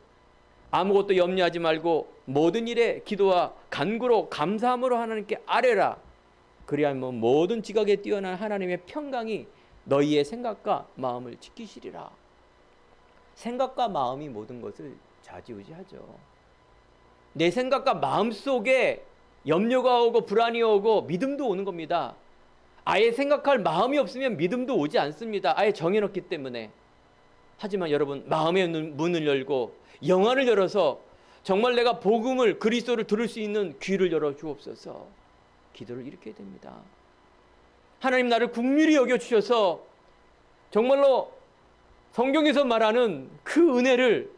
아무것도 염려하지 말고 모든 일에 기도와 간구로 감사함으로 하나님께 아뢰라. 그리하면 모든 지각에 뛰어난 하나님의 평강이 너희의 생각과 마음을 지키시리라. 생각과 마음이 모든 것을 좌지우지하죠. 내 생각과 마음 속에 염려가 오고 불안이 오고 믿음도 오는 겁니다. 아예 생각할 마음이 없으면 믿음도 오지 않습니다. 아예 정해놓기 때문에. 하지만 여러분, 마음의 문을 열고 영안을 열어서 정말 내가 복음을, 그리스도를 들을 수 있는 귀를 열어 주옵소서. 기도를 이렇게 해야 됩니다. 하나님, 나를 긍휼히 여겨주셔서 정말로 성경에서 말하는 그 은혜를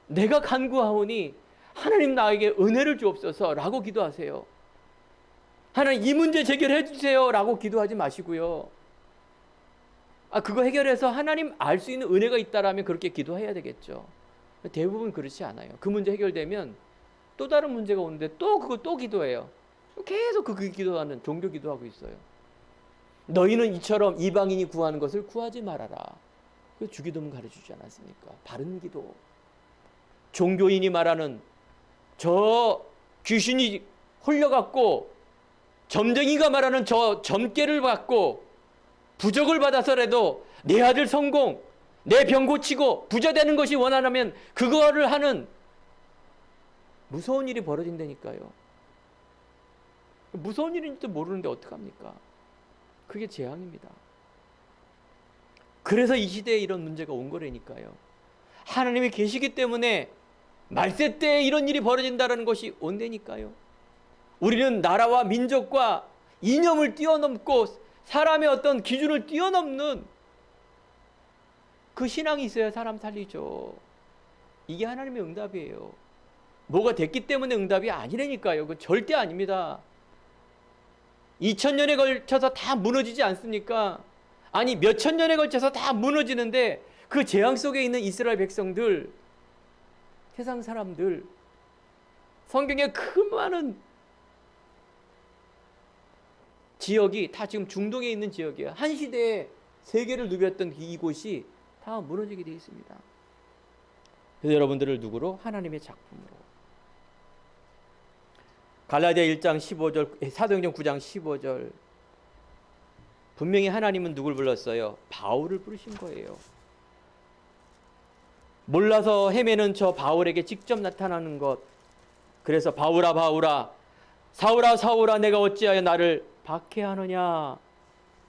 내가 간구하오니 하나님 나에게 은혜를 주옵소서 라고 기도하세요. 하나님, 이 문제 해결해 주세요 라고 기도하지 마시고요. 그거 해결해서 하나님 알 수 있는 은혜가 있다라면 그렇게 기도해야 되겠죠. 대부분 그렇지 않아요. 그 문제 해결되면 또 다른 문제가 오는데 또 그거 또 기도해요. 계속 그 기도하는 종교 기도하고 있어요. 너희는 이처럼 이방인이 구하는 것을 구하지 말아라. 그 주기도문 가르쳐주지 않았습니까? 바른 기도. 종교인이 말하는 저 귀신이 홀려갖고 점쟁이가 말하는 저 점괘를 받고 부적을 받아서라도 내 아들 성공, 내 병 고치고 부자 되는 것이 원하면 그거를 하는 무서운 일이 벌어진다니까요. 무서운 일인지도 모르는데 어떡합니까? 그게 재앙입니다. 그래서 이 시대에 이런 문제가 온 거라니까요. 하나님이 계시기 때문에 말세 때에 이런 일이 벌어진다는 것이 온다니까요. 우리는 나라와 민족과 이념을 뛰어넘고 사람의 어떤 기준을 뛰어넘는 그 신앙이 있어야 사람 살리죠. 이게 하나님의 응답이에요. 뭐가 됐기 때문에 응답이 아니라니까요. 그 절대 아닙니다. 2000년에 걸쳐서 다 무너지지 않습니까? 아니, 몇천 년에 걸쳐서 다 무너지는데 그 재앙 속에 있는 이스라엘 백성들, 세상 사람들, 성경에 그 많은 지역이 다 지금 중동에 있는 지역이에요. 한 시대에 세계를 누볐던 이곳이 다 무너지게 되어 있습니다. 그래서 여러분들을 누구로? 하나님의 작품으로. 갈라디아 1장 15절, 사도행전 9장 15절. 분명히 하나님은 누굴 불렀어요? 바울을 부르신 거예요. 몰라서 헤매는 저 바울에게 직접 나타나는 것. 그래서 바울아 바울아, 사울아 사울아, 내가 어찌하여 나를 박해하느냐.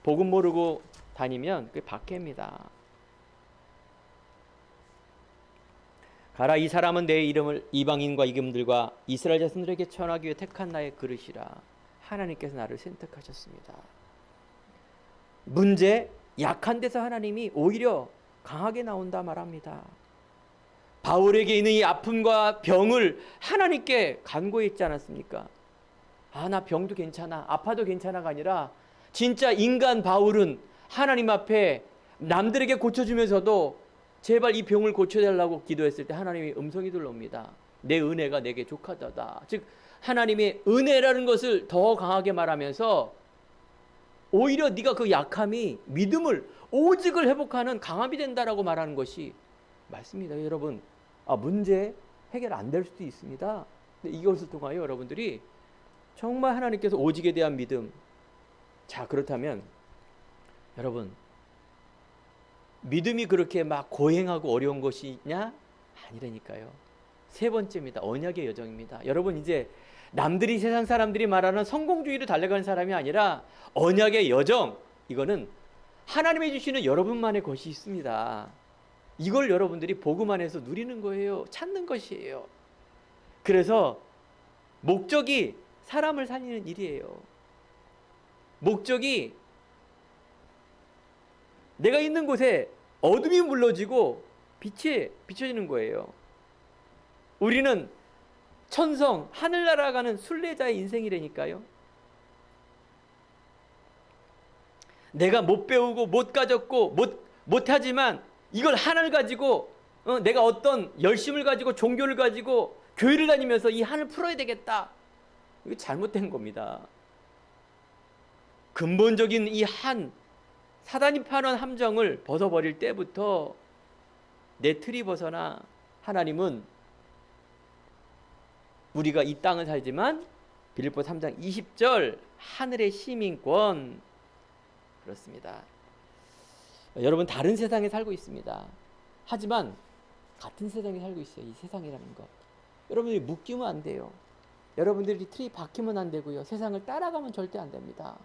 복음 모르고 다니면 그게 박해입니다. 가라, 이 사람은 내 이름을 이방인과 이금들과 이스라엘 자손들에게 전하기 위해 택한 나의 그릇이라. 하나님께서 나를 선택하셨습니다. 문제, 약한 데서 하나님이 오히려 강하게 나온다 말합니다. 바울에게 있는 이 아픔과 병을 하나님께 간구했지 않았습니까? 나 병도 괜찮아, 아파도 괜찮아가 아니라 진짜 인간 바울은 하나님 앞에 남들에게 고쳐주면서도 제발 이 병을 고쳐달라고 기도했을 때 하나님이 음성이 들려옵니다. 내 은혜가 내게 족하다다. 즉 하나님의 은혜라는 것을 더 강하게 말하면서 오히려 네가 그 약함이 믿음을 오직을 회복하는 강함이 된다라고 말하는 것이 맞습니다. 여러분, 문제 해결 안 될 수도 있습니다. 근데 이것을 통하여 여러분들이 정말 하나님께서 오직에 대한 믿음, 자 그렇다면 여러분, 믿음이 그렇게 막 고행하고 어려운 것이냐? 아니라니까요. 세 번째입니다. 언약의 여정입니다. 여러분, 이제 남들이, 세상 사람들이 말하는 성공주의로 달려가는 사람이 아니라 언약의 여정, 이거는 하나님이 주시는 여러분만의 것이 있습니다. 이걸 여러분들이 복음 안에서 누리는 거예요. 찾는 것이에요. 그래서 목적이 사람을 살리는 일이에요. 목적이 내가 있는 곳에 어둠이 물러지고 빛이 비춰지는 거예요. 우리는 천성, 하늘 날아가는 순례자의 인생이라니까요. 내가 못 배우고 못 가졌고 못하지만 이걸 하나를 가지고 내가 어떤 열심을 가지고 종교를 가지고 교회를 다니면서 이 한을 풀어야 되겠다. 이거 잘못된 겁니다. 근본적인 이 한, 사단이 파는 함정을 벗어버릴 때부터 내 틀이 벗어나 하나님은 우리가 이 땅을 살지만 빌립보 3장 20절 하늘의 시민권, 그렇습니다. 여러분, 다른 세상에 살고 있습니다. 하지만 같은 세상에 살고 있어요. 이 세상이라는 것. 여러분들이 묶이면 안 돼요. 여러분들이 틀이 박히면 안 되고요. 세상을 따라가면 절대 안 됩니다.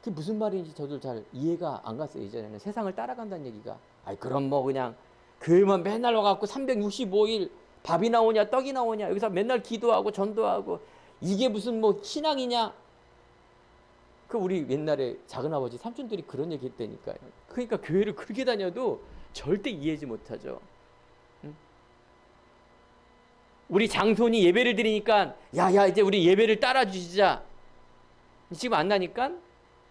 그게 무슨 말인지 저도 잘 이해가 안 갔어요. 이전에는 세상을 따라간다는 얘기가, 그럼 뭐 그냥 교회만 맨날 와갖고 365일 밥이 나오냐 떡이 나오냐 여기서 맨날 기도하고 전도하고 이게 무슨 뭐 신앙이냐. 그 우리 옛날에 작은아버지 삼촌들이 그런 얘기 했다니까요. 그러니까 교회를 그렇게 다녀도 절대 이해하지 못하죠. 응? 우리 장손이 예배를 드리니까 야 이제 우리 예배를 따라 주시자. 지금 안 나니까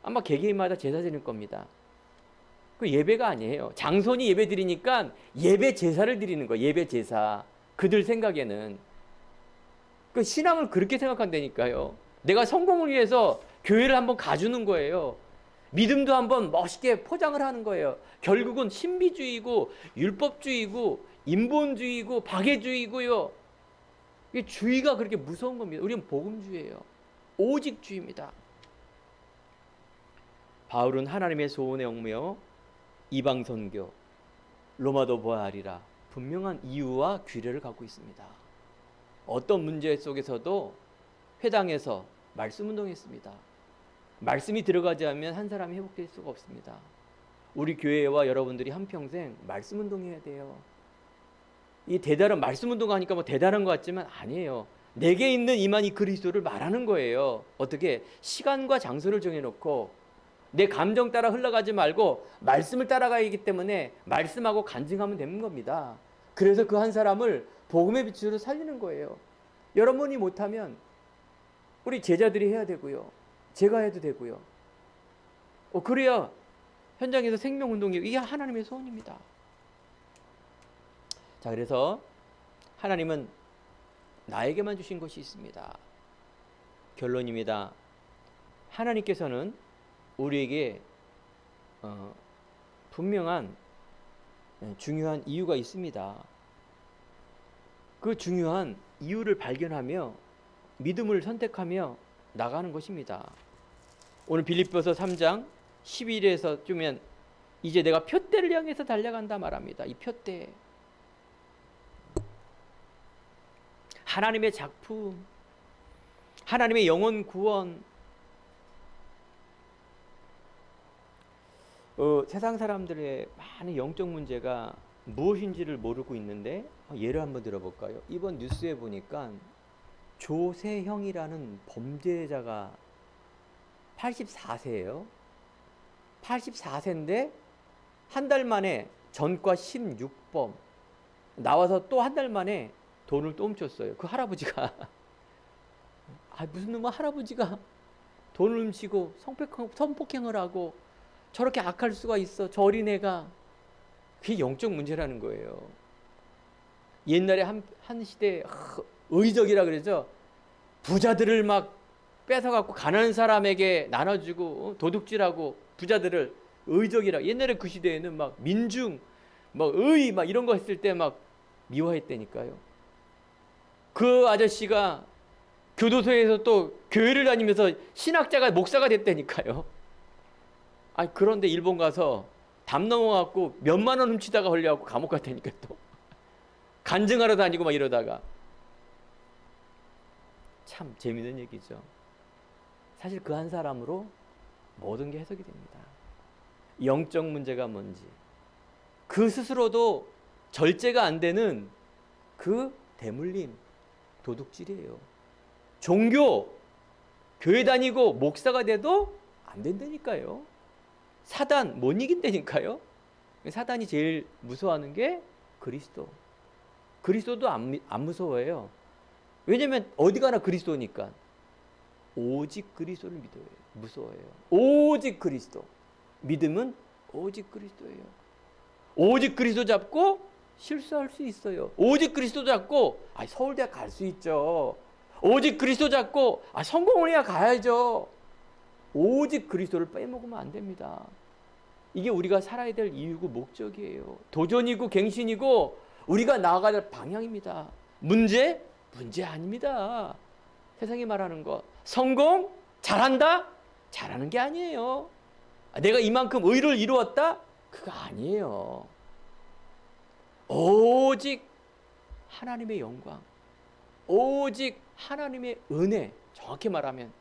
아마 개개인마다 제사 드릴 겁니다. 그 예배가 아니에요. 장손이 예배 드리니까 예배 제사를 드리는 거예요. 예배 제사. 그들 생각에는 그 신앙을 그렇게 생각한다니까요. 내가 성공을 위해서 교회를 한번 가주는 거예요. 믿음도 한번 멋있게 포장을 하는 거예요. 결국은 신비주의고 율법주의고 인본주의고 박애주의고요. 이 주의가 그렇게 무서운 겁니다. 우리는 복음주의예요. 오직주의입니다. 바울은 하나님의 소원에 얽매여 이방 선교, 로마도 보아하리라 분명한 이유와 규례를 갖고 있습니다. 어떤 문제 속에서도 회당에서 말씀 운동했습니다. 말씀이 들어가지 않으면 한 사람이 회복될 수가 없습니다. 우리 교회와 여러분들이 한평생 말씀 운동해야 돼요. 이 대단한 말씀 운동하니까 뭐 대단한 것 같지만 아니에요. 내게 있는 이만희 그리스도를 말하는 거예요. 어떻게? 시간과 장소를 정해놓고 내 감정 따라 흘러가지 말고 말씀을 따라가야 하기 때문에 말씀하고 간증하면 되는 겁니다. 그래서 그 한 사람을 복음의 빛으로 살리는 거예요. 여러분이 못하면 우리 제자들이 해야 되고요. 제가 해도 되고요. 그래야 현장에서 생명운동이, 이게 하나님의 소원입니다. 자, 그래서 하나님은 나에게만 주신 것이 있습니다. 결론입니다. 하나님께서는 우리에게 분명한 중요한 이유가 있습니다. 그 중요한 이유를 발견하며 믿음을 선택하며 나가는 것입니다. 오늘 빌립보서 3장 11에서 주면 이제 내가 표대를 향해서 달려간다 말합니다. 이 표대, 하나님의 작품, 하나님의 영혼 구원. 세상 사람들의 많은 영적 문제가 무엇인지를 모르고 있는데, 예를 한번 들어볼까요? 이번 뉴스에 보니까 조세형이라는 범죄자가 84세예요. 84세인데 한 달 만에 전과 16범 나와서 또 한 달 만에 돈을 또 훔쳤어요. 그 할아버지가 무슨 놈의 할아버지가 돈을 훔치고 성폭행을 하고 저렇게 악할 수가 있어? 저 어린애가. 그게 영적 문제라는 거예요. 옛날에 한 시대에 의적이라 그러죠. 부자들을 막 뺏어갖고 가난한 사람에게 나눠주고 도둑질하고 부자들을 의적이라. 옛날에 그 시대에는 막 민중, 막 의, 막 이런 거 했을 때 막 미워했다니까요. 그 아저씨가 교도소에서 또 교회를 다니면서 신학자가 목사가 됐다니까요. 아, 그런데 일본 가서 담 넘어갖고 몇만 원 훔치다가 걸려갖고 감옥 갔다니까. 또 간증하러 다니고 막 이러다가. 참 재밌는 얘기죠. 사실 그 한 사람으로 모든 게 해석이 됩니다. 영적 문제가 뭔지, 그 스스로도 절제가 안 되는 그 대물림, 도둑질이에요. 종교, 교회 다니고 목사가 돼도 안 된다니까요. 사단 못 이긴다니까요. 사단이 제일 무서워하는 게 그리스도. 그리스도도 안 무서워해요. 왜냐면 어디 가나 그리스도니까. 오직 그리스도를 믿어요. 무서워해요. 오직 그리스도. 믿음은 오직 그리스도예요. 오직 그리스도 잡고 실수할 수 있어요. 오직 그리스도 잡고 서울대 갈 수 있죠. 오직 그리스도 잡고 성공을 해야 가야죠. 오직 그리스도를 빼먹으면 안 됩니다. 이게 우리가 살아야 될 이유고 목적이에요. 도전이고 갱신이고 우리가 나아가야 될 방향입니다. 문제 아닙니다. 세상이 말하는 거 성공? 잘한다? 잘하는 게 아니에요. 내가 이만큼 의를 이루었다? 그거 아니에요. 오직 하나님의 영광, 오직 하나님의 은혜. 정확히 말하면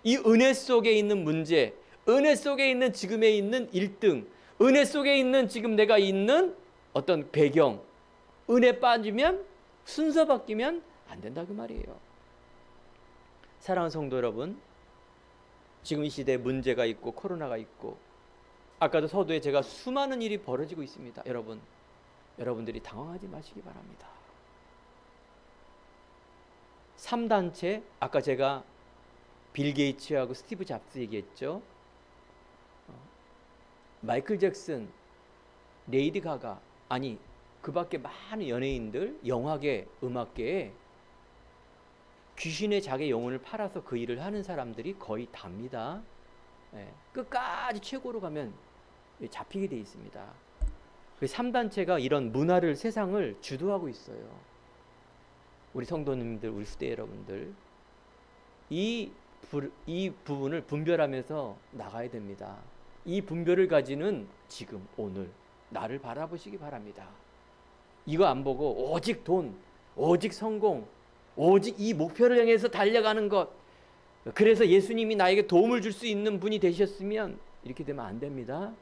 이 은혜 속에 있는 문제, 은혜 속에 있는 지금에 있는 1등, 은혜 속에 있는 지금 내가 있는 어떤 배경, 은혜 빠지면 순서 바뀌면 안 된다 그 말이에요. 사랑하는 성도 여러분, 지금 이 시대에 문제가 있고 코로나가 있고 아까도 서두에 제가 수많은 일이 벌어지고 있습니다. 여러분들이 당황하지 마시기 바랍니다. 3단체, 아까 제가 빌 게이츠하고 스티브 잡스 얘기했죠. 마이클 잭슨, 레이디 가가, 아니 그 밖에 많은 연예인들, 영화계, 음악계에 귀신의 자기 영혼을 팔아서 그 일을 하는 사람들이 거의 답니다. 끝까지 최고로 가면 잡히게 돼 있습니다. 3단체가 이런 문화를, 세상을 주도하고 있어요. 우리 성도님들, 우리 후대 여러분들, 이 부분을 분별하면서 나가야 됩니다. 이 분별을 가지는 지금 오늘 나를 바라보시기 바랍니다. 이거 안 보고 오직 돈, 오직 성공, 오직 이 목표를 향해서 달려가는 것, 그래서 예수님이 나에게 도움을 줄 수 있는 분이 되셨으면 이렇게 되면 안 됩니다.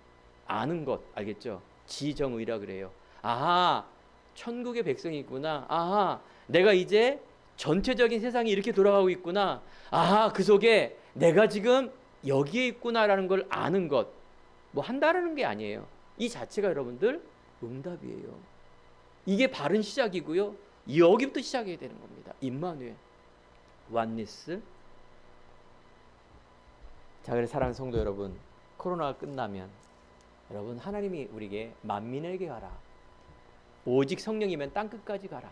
아는 것, 알겠죠? 지정의라 그래요. 아하, 천국의 백성이 있구나. 아하, 내가 이제 전체적인 세상이 이렇게 돌아가고 있구나. 아하, 그 속에 내가 지금 여기에 있구나라는 걸 아는 것. 뭐 한다라는 게 아니에요. 이 자체가 여러분들 응답이에요. 이게 바른 시작이고요. 여기부터 시작해야 되는 겁니다. 임마누엘, 원니스. 자, 그래서 사랑하는 성도 여러분, 코로나가 끝나면 여러분, 하나님이 우리에게 만민에게 가라, 오직 성령이면 땅끝까지 가라,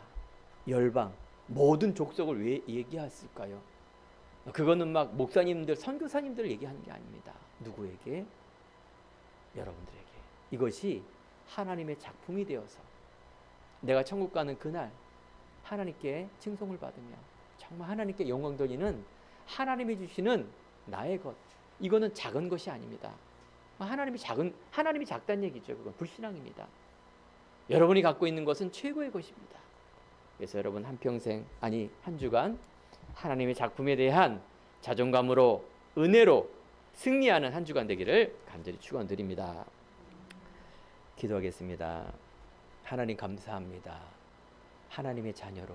열방 모든 족속을 왜 얘기했을까요? 그거는 막 목사님들, 선교사님들 얘기하는 게 아닙니다. 누구에게? 여러분들에게. 이것이 하나님의 작품이 되어서 내가 천국 가는 그날 하나님께 칭송을 받으며 정말 하나님께 영광 돌리는, 하나님이 주시는 나의 것, 이거는 작은 것이 아닙니다. 하나님이 작다는 얘기죠. 그건 불신앙입니다. 여러분이 갖고 있는 것은 최고의 것입니다. 그래서 여러분 한평생, 아니 한 주간 하나님의 작품에 대한 자존감으로, 은혜로 승리하는 한 주간 되기를 간절히 축원드립니다. 기도하겠습니다. 하나님 감사합니다. 하나님의 자녀로,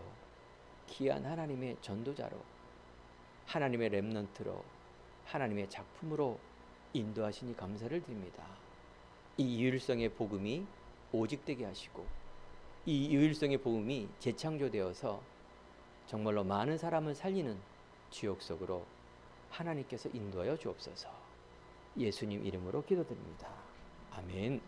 귀한 하나님의 전도자로, 하나님의 렘넌트로, 하나님의 작품으로 인도하시니 감사를 드립니다. 이 유일성의 복음이 오직되게 하시고 이 유일성의 복음이 재창조되어서 정말로 많은 사람을 살리는 주역 속으로 하나님께서 인도하여 주옵소서. 예수님 이름으로 기도드립니다. 아멘.